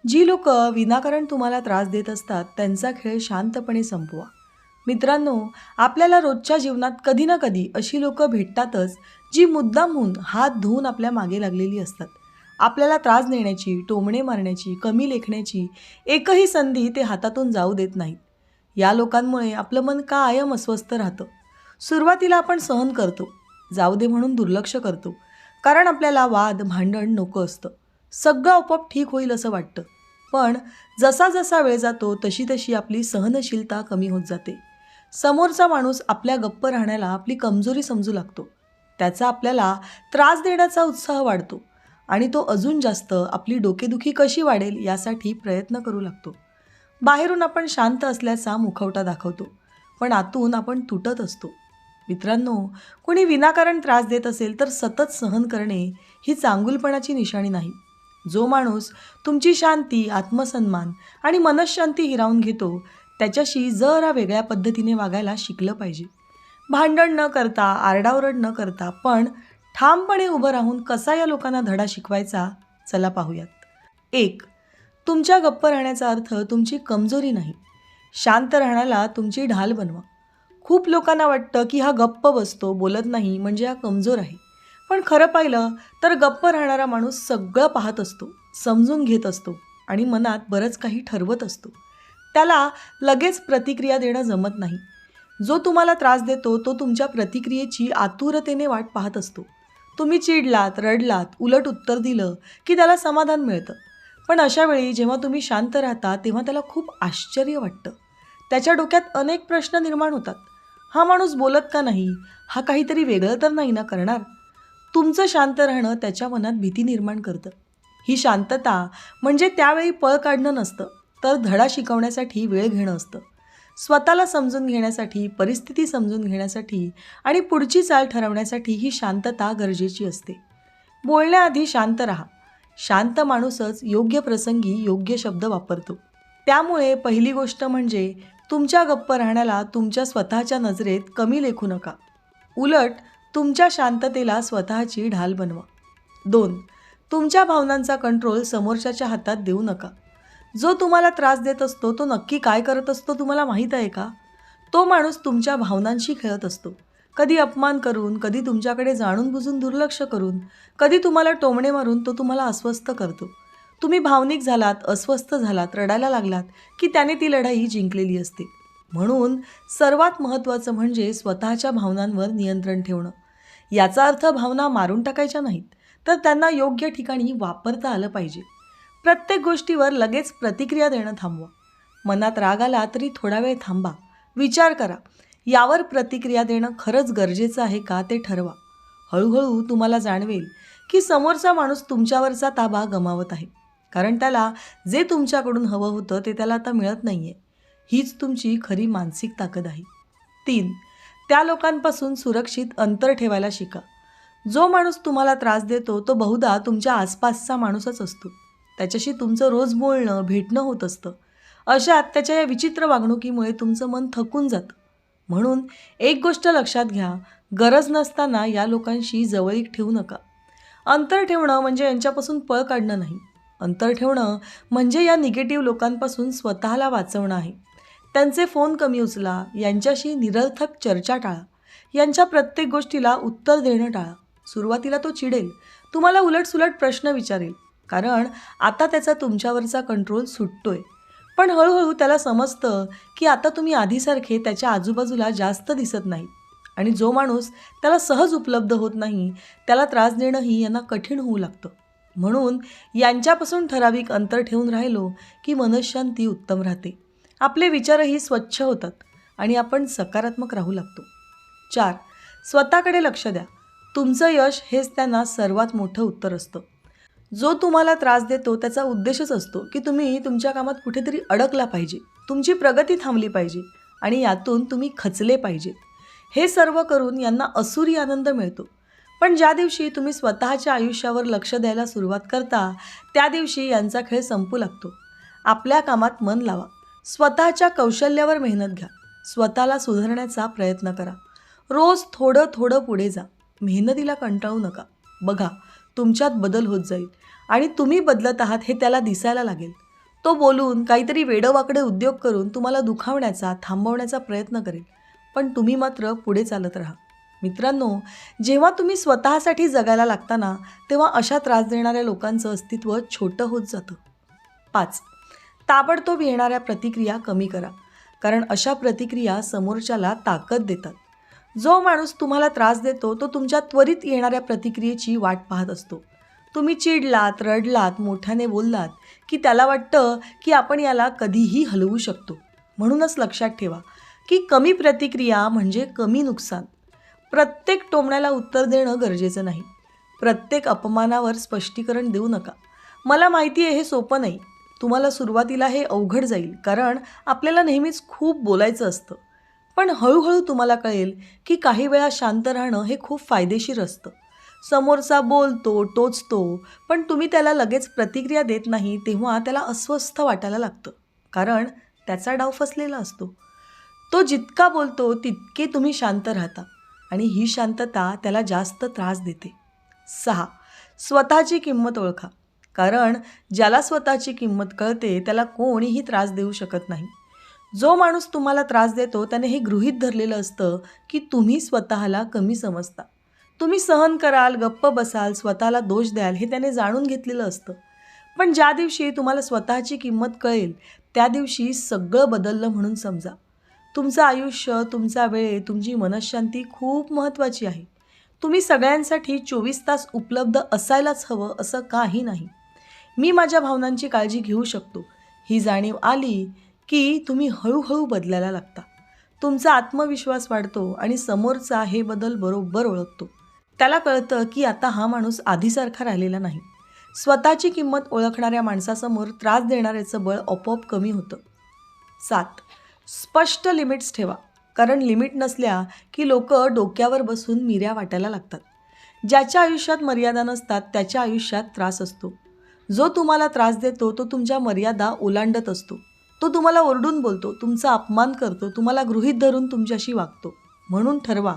जी लोक विनाकारण तुम्हाला त्रास देत असतात त्यांचा खेळ शांतपणे संपवा. मित्रांनो, आपल्याला रोजच्या जीवनात कधी ना कधी अशी लोक भेटतातच जी मुद्दामहून हात धुवून आपल्या मागे लागलेली असतात. आपल्याला त्रास देण्याची, टोमणे मारण्याची, कमी लेखण्याची एकही संधी ते हातातून जाऊ देत नाहीत. या लोकांमुळे आपलं मन कायम अस्वस्थ राहतं. सुरुवातीला आपण सहन करतो, जाऊ दे म्हणून दुर्लक्ष करतो, कारण आपल्याला वाद भांडण नको असतं. सगळं आपोआप ठीक होईल असं वाटतं. पण जसा जसा वेळ जातो तशी तशी आपली सहनशीलता कमी होत जाते. समोरचा माणूस आपल्या गप्प राहण्याला आपली कमजोरी समजू लागतो. त्याचा आपल्याला त्रास देण्याचा उत्साह वाढतो आणि तो अजून जास्त आपली डोकेदुखी कशी वाढेल यासाठी प्रयत्न करू लागतो. बाहेरून आपण शांत असल्याचा मुखवटा दाखवतो, पण आतून आपण तुटत असतो. मित्रांनो, कोणी विनाकारण त्रास देत असेल तर सतत सहन करणे ही चांगुलपणाची निशाणी नाही. जो माणूस तुमची शांती, आत्मसन्मान आणि मनःशांती हिरावून घेतो त्याच्याशी जरा वेगळ्या पद्धतीने वागायला शिकलं पाहिजे. भांडण न करता, आरडाओरड न करता, पण ठामपणे उभं राहून कसा या लोकांना धडा शिकवायचा, चला पाहूयात. 1. तुमच्या गप्प राहण्याचा अर्थ तुमची कमजोरी नाही. शांत राहण्याला तुमची ढाल बनवा. खूप लोकांना वाटतं की हा गप्प बसतो, बोलत नाही म्हणजे हा कमजोर आहे. पण खरं पाहिलं तर गप्प राहणारा माणूस सगळं पाहत असतो, समजून घेत असतो आणि मनात बरंच काही ठरवत असतो. त्याला लगेच प्रतिक्रिया देणं जमत नाही. जो तुम्हाला त्रास देतो तो तुमच्या प्रतिक्रियेची आतुरतेने वाट पाहत असतो. तुम्ही चिडलात, रडलात, उलट उत्तर दिलं की त्याला समाधान मिळतं. पण अशा वेळी जेव्हा तुम्ही शांत राहता तेव्हा त्याला खूप आश्चर्य वाटतं. त्याच्या डोक्यात अनेक प्रश्न निर्माण होतात. हा माणूस बोलत का नाही? हा काहीतरी वेगळं तर नाही ना करणार? तुमचं शांत राहणं त्याच्या मनात भीती निर्माण करतं. ही शांतता म्हणजे त्यावेळी पळ काढणं नसतं, तर धडा शिकवण्यासाठी वेळ घेणं असतं. स्वतःला समजून घेण्यासाठी, परिस्थिती समजून घेण्यासाठी आणि पुढची चाल ठरवण्यासाठी ही शांतता गरजेची असते. बोलण्याआधी शांत राहा. शांत माणूसच योग्य प्रसंगी योग्य शब्द वापरतो. त्यामुळे पहिली गोष्ट म्हणजे तुमच्या गप्प राहण्याला तुमच्या स्वतःच्या नजरेत कमी लेखू नका. उलट तुमच्या शांततेला स्वतःची ढाल बनवा. 2. तुमच्या भावनांचा कंट्रोल समोरच्याच्या हातात देऊ नका. जो तुम्हाला त्रास देत असतो तो नक्की काय करत असतो तुम्हाला माहीत आहे का? तो माणूस तुमच्या भावनांशी खेळत असतो. कधी अपमान करून, कधी तुमच्याकडे जाणून बुजून दुर्लक्ष करून, कधी तुम्हाला टोमणे मारून तो तुम्हाला अस्वस्थ करतो. तुम्ही भावनिक झालात, अस्वस्थ झालात, रडायला लागलात की त्याने ती लढाई जिंकलेली असते. म्हणून सर्वात महत्त्वाचं म्हणजे स्वतःच्या भावनांवर नियंत्रण ठेवणं. याचा अर्थ भावना मारून टाकायच्या नाहीत, तर त्यांना योग्य ठिकाणी वापरता आलं पाहिजे. प्रत्येक गोष्टीवर लगेच प्रतिक्रिया देणं थांबवा. मनात राग आला तरी थोडा वेळ थांबा. विचार करा, यावर प्रतिक्रिया देणं खरंच गरजेचं आहे का ते ठरवा. हळूहळू तुम्हाला जाणवेल की समोरचा माणूस तुमच्यावरचा ताबा गमावत आहे, कारण त्याला जे तुमच्याकडून हवं होतं ते त्याला आता मिळत नाही आहे. हीच तुमची खरी मानसिक ताकद आहे. 3. त्या लोकांपासून सुरक्षित अंतर ठेवायला शिका. जो माणूस तुम्हाला त्रास देतो तो बहुधा तुमच्या आसपासचा माणूसच असतो. त्याच्याशी तुमचं रोज बोलणं, भेटणं होत असतं. अशात त्याच्या या विचित्र वागणुकीमुळे तुमचं मन थकून जातं. म्हणून एक गोष्ट लक्षात घ्या, गरज नसताना या लोकांशी जवळीक ठेवू नका. अंतर ठेवणं म्हणजे यांच्यापासून पळ काढणं नाही. अंतर ठेवणं म्हणजे या निगेटिव्ह लोकांपासून स्वतःला वाचवणं आहे. त्यांचे फोन कमी उचला, यांच्याशी निरर्थक चर्चा टाळा, यांच्या प्रत्येक गोष्टीला उत्तर देणं टाळा. सुरुवातीला तो चिडेल, तुम्हाला उलटसुलट प्रश्न विचारेल, कारण आता त्याचा तुमच्यावरचा कंट्रोल सुटतोय. पण हळूहळू त्याला समजतं की आता तुम्ही आधीसारखे त्याच्या आजूबाजूला जास्त दिसत नाही आणि जो माणूस त्याला सहज उपलब्ध होत नाही त्याला त्रास देणंही यांना कठीण होऊ लागतं. म्हणून यांच्यापासून ठराविक अंतर ठेवून राहिलो की मनःशांती उत्तम राहते. आपले विचारही स्वच्छ होतात आणि आपण सकारात्मक राहू लागतो. 4. स्वतःकडे लक्ष द्या. तुमचं यश हेच त्यांना सर्वात मोठं उत्तर असतं. जो तुम्हाला त्रास देतो त्याचा उद्देशच असतो की तुम्ही तुमच्या कामात कुठेतरी अडकला पाहिजे, तुमची प्रगती थांबली पाहिजे आणि यातून तुम्ही खचले पाहिजेत. हे सर्व करून यांना असुरी आनंद मिळतो. पण ज्या दिवशी तुम्ही स्वतःच्या आयुष्यावर लक्ष द्यायला सुरुवात करता त्या दिवशी यांचा खेळ संपू लागतो. आपल्या कामात मन लावा. स्वतःच्या कौशल्यावर मेहनत घ्या. स्वतःला सुधारण्याचा प्रयत्न करा. रोज थोडं थोडं पुढे जा. मेहनतीला कंटाळू नका. बघा, तुमच्यात बदल होत जाईल आणि तुम्ही बदलत आहात हे त्याला दिसायला लागेल. तो बोलून काहीतरी वेडंवाकडे उद्योग करून तुम्हाला दुखावण्याचा, थांबवण्याचा प्रयत्न करेल, पण तुम्ही मात्र पुढे चालत राहा. मित्रांनो, जेव्हा तुम्ही स्वतःसाठी जगायला लागता ना, तेव्हा अशा त्रास देणाऱ्या लोकांचं अस्तित्व छोटं होत जातं. 5. ताबडतोब येणाऱ्या प्रतिक्रिया कमी करा, कारण अशा प्रतिक्रिया समोरच्याला ताकद देतात. जो माणूस तुम्हाला त्रास देतो तो तुमच्या त्वरित येणाऱ्या प्रतिक्रियेची वाट पाहत असतो. तुम्ही चिडलात, रडलात, मोठ्याने बोललात की त्याला वाटतं की आपण याला कधीही हलवू शकतो. म्हणूनच लक्षात ठेवा की कमी प्रतिक्रिया म्हणजे कमी नुकसान. प्रत्येक टोमण्याला उत्तर देणं गरजेचं नाही. प्रत्येक अपमानावर स्पष्टीकरण देऊ नका. मला माहिती आहे हे सोपं नाही. तुम्हाला सुरुवातीला हे अवघड जाईल, कारण आपल्याला नेहमीच खूप बोलायचं असतं. पण हळूहळू तुम्हाला कळेल की काही वेळा शांत राहणं हे खूप फायदेशीर असतं. समोरचा बोलतो, टोचतो, पण तुम्ही त्याला लगेच प्रतिक्रिया देत नाही, तेव्हा त्याला अस्वस्थ वाटायला लागतं, कारण त्याचा डाव फसलेला असतो. तो जितका बोलतो तितके तुम्ही शांत राहता आणि ही शांतता त्याला जास्त त्रास देते. 6. स्वतःची किंमत ओळखा, कारण ज्याला स्वतःची किंमत कळते त्याला कोणीही त्रास देऊ शकत नाही. जो माणूस तुम्हाला त्रास देतो त्याने हे गृहीत धरलेलं असतं की तुम्ही स्वतःला कमी समजता. तुम्ही सहन कराल, गप्प बसाल, स्वतःला दोष द्याल हे त्याने जाणून घेतलेलं असतं. पण ज्या दिवशी तुम्हाला स्वतःची किंमत कळेल त्या दिवशी सगळं बदललं म्हणून समजा. तुमचं आयुष्य, तुमचा वेळ, तुमची मनःशांती खूप महत्त्वाची आहे. तुम्ही सगळ्यांसाठी 24 तास उपलब्ध असायलाच हवं असं काही नाही. मी माझ्या भावनांची काळजी घेऊ शकतो ही जाणीव आली की तुम्ही हळूहळू बदलायला लागता. तुमचा आत्मविश्वास वाढतो आणि समोरचा हे बदल बरोबर ओळखतो. त्याला कळतं की आता हा माणूस आधीसारखा राहिलेला नाही. स्वतःची किंमत ओळखणाऱ्या माणसासमोर त्रास देणाऱ्याचं बळ आपोआप कमी होतं. 7. स्पष्ट लिमिट्स ठेवा, कारण लिमिट नसल्या की लोक डोक्यावर बसून मिऱ्या वाटायला लागतात. ज्याच्या आयुष्यात मर्यादा नसतात त्याच्या आयुष्यात त्रास असतो. जो तुम्हाला त्रास देतो तो तुमच्या मर्यादा ओलांडत असतो. तो तुम्हाला ओरडून बोलतो, तुमचा अपमान करतो, तुम्हाला गृहीत धरून तुमच्याशी वागतो. म्हणून ठरवा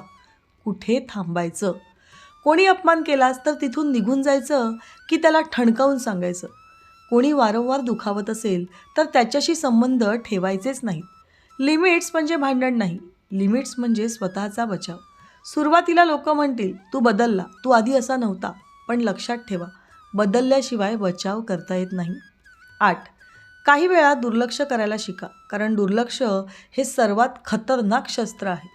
कुठे थांबायचं. कोणी अपमान केलास तर तिथून निघून जायचं की त्याला ठणकावून सांगायचं. कोणी वारंवार दुखावत असेल तर त्याच्याशी संबंध ठेवायचेच नाहीत. लिमिट्स म्हणजे भांडण नाही, लिमिट्स म्हणजे स्वतःचा बचाव. सुरुवातीला लोक म्हणतील तू बदलला, तू आधी असा नव्हता, पण लक्षात ठेवा बदलल्याशिवाय बचाव करता येत नाही. 8. काही वेळा दुर्लक्ष करायला शिका, कारण दुर्लक्ष हे सर्वात खतरनाक शस्त्र आहे.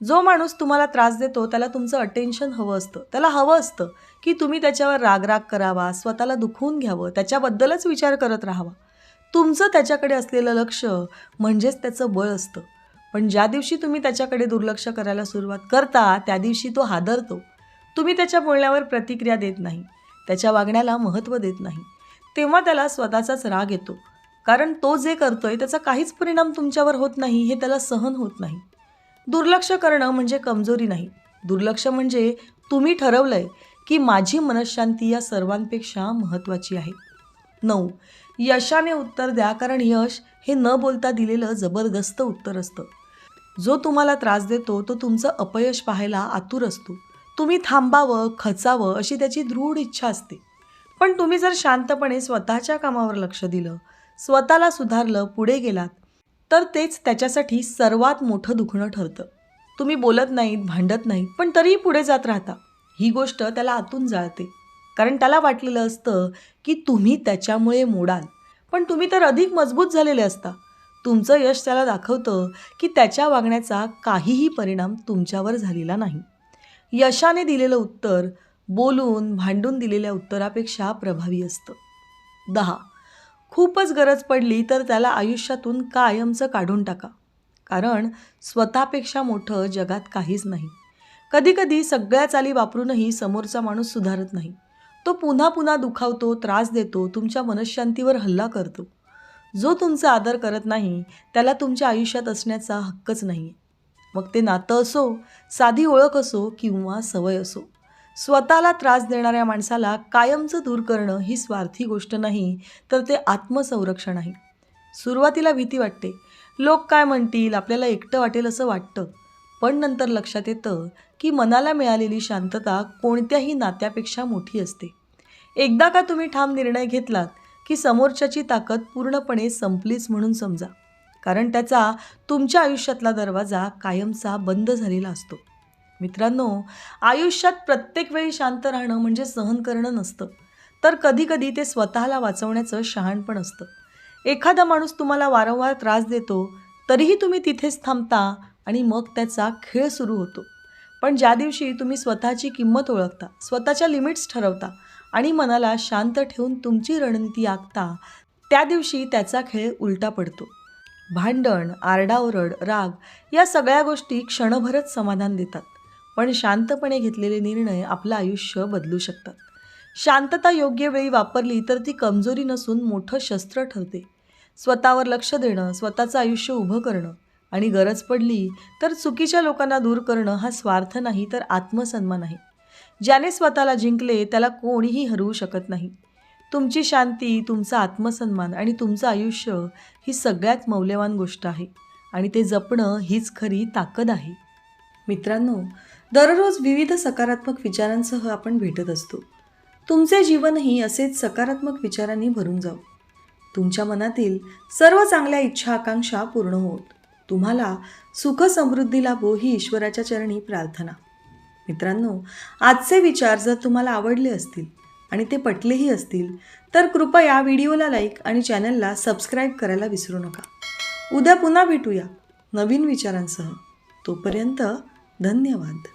जो माणूस तुम्हाला त्रास देतो त्याला तुमचं अटेन्शन हवं असतं. त्याला हवं असतं की तुम्ही त्याच्यावर रागराग करावा, स्वतःला दुखवून घ्यावं, त्याच्याबद्दलच विचार करत राहावा. तुमचं त्याच्याकडे असलेलं लक्ष म्हणजेच त्याचं बळ असतं. पण ज्या दिवशी तुम्ही त्याच्याकडे दुर्लक्ष करायला सुरुवात करता त्या दिवशी तो हादरतो. तुम्ही त्याच्या बोलण्यावर प्रतिक्रिया देत नाही, त्याच्या वागण्याला महत्त्व देत नाही. तेव्हा त्याला स्वतःचाच राग येतो, कारण तो जे करतोय त्याचा काहीच परिणाम तुमच्यावर होत नाही हे त्याला सहन होत नाही. दुर्लक्ष करणं म्हणजे कमजोरी नाही. दुर्लक्ष म्हणजे तुम्ही ठरवलंय की माझी मनःशांती या सर्वांपेक्षा महत्त्वाची आहे. 9. यशाने उत्तर द्या, कारण यश हे न बोलता दिलेलं जबरदस्त उत्तर असतं. जो तुम्हाला त्रास देतो तो तुमचं अपयश पाहायला आतुर असतो. तुम्ही थांबावं, खचावं अशी त्याची दृढ इच्छा असते. पण तुम्ही जर शांतपणे स्वतःच्या कामावर लक्ष दिलं, स्वतःला सुधारलं, पुढे गेलात, तर तेच त्याच्यासाठी सर्वात मोठं दुखणं ठरतं. तुम्ही बोलत नाहीत, भांडत नाहीत, पण तरीही पुढे जात राहता. ही गोष्ट त्याला आतून जाळते, कारण त्याला वाटलेलं असतं की तुम्ही त्याच्यामुळे मोडाल, पण तुम्ही तर अधिक मजबूत झालेले असता. तुमचं यश त्याला दाखवतं की त्याच्या वागण्याचा काहीही परिणाम तुमच्यावर झालेला नाही. यशाने दिलेलं उत्तर बोलून, भांडून दिलेल्या उत्तरापेक्षा प्रभावी असतं. 10. खूपच गरज पडली तर त्याला आयुष्यातून कायमचं काढून टाका, कारण स्वतःपेक्षा मोठं जगात काहीच नाही. कधीकधी सगळ्या चाली वापरूनही समोरचा माणूस सुधारत नाही. तो पुन्हा पुन्हा दुखावतो, त्रास देतो, तुमच्या मनःशांतीवर हल्ला करतो. जो तुमचा आदर करत नाही त्याला तुमच्या आयुष्यात असण्याचा हक्कच नाही. मग ते नातं असो, साधी ओळख असो किंवा सवय असो. स्वतःला त्रास देणाऱ्या माणसाला कायमचं दूर करणं ही स्वार्थी गोष्ट नाही, तर ते आत्मसंरक्षण आहे. सुरुवातीला भीती वाटते, लोक काय म्हणतील, आपल्याला एकटं वाटेल असं वाटतं. पण नंतर लक्षात येतं की मनाला मिळालेली शांतता कोणत्याही नात्यापेक्षा मोठी असते. एकदा का तुम्ही ठाम निर्णय घेतलात की समोरच्याची ताकद पूर्णपणे संपलीच म्हणून समजा, कारण त्याचा तुमच्या आयुष्यातला दरवाजा कायमचा बंद झालेला असतो. मित्रांनो, आयुष्यात प्रत्येक वेळी शांत राहणं म्हणजे सहन करणं नसतं, तर कधीकधी ते स्वतःला वाचवण्याचं शहाणपण असतं. एखादा माणूस तुम्हाला वारंवार त्रास देतो, तरीही तुम्ही तिथेच थांबता आणि मग त्याचा खेळ सुरू होतो. पण ज्या दिवशी तुम्ही स्वतःची किंमत ओळखता, स्वतःच्या लिमिट्स ठरवता आणि मनाला शांत ठेवून तुमची रणनीती आखता, त्या दिवशी त्याचा खेळ उलटा पडतो. भांडण, आरडाओरड, राग या सगळ्या गोष्टी क्षणभरच समाधान देतात, पण शांतपणे घेतलेले निर्णय आपलं आयुष्य बदलू शकतात. शांतता योग्य वेळी वापरली तर ती कमजोरी नसून मोठं शस्त्र ठरते. स्वतःवर लक्ष देणं, स्वतःचं आयुष्य उभं करणं आणि गरज पडली तर चुकीच्या लोकांना दूर करणं हा स्वार्थ नाही, तर आत्मसन्मान आहे. ज्याने स्वतःला जिंकले त्याला कोणीही हरवू शकत नाही. तुमची शांती, तुमचा आत्मसन्मान आणि तुमचं आयुष्य ही सगळ्यात मौल्यवान गोष्ट आहे आणि ते जपणं हीच खरी ताकद आहे. मित्रांनो, दररोज विविध सकारात्मक विचारांसह आपण भेटत असतो. तुमचे जीवनही असेच सकारात्मक विचारांनी भरून जावो. तुमच्या मनातील सर्व चांगल्या इच्छा आकांक्षा पूर्ण होत. तुम्हाला सुख समृद्धी लाभो ही ईश्वराच्या चरणी प्रार्थना. मित्रांनो, आजचे विचार जर तुम्हाला आवडले असतील आणि ते पटलेही असतील तर कृपया व्हिडिओला लाईक आणि चॅनलला सबस्क्राईब करायला विसरू नका. उद्या पुन्हा भेटूया नवीन विचारांसह. तोपर्यंत धन्यवाद.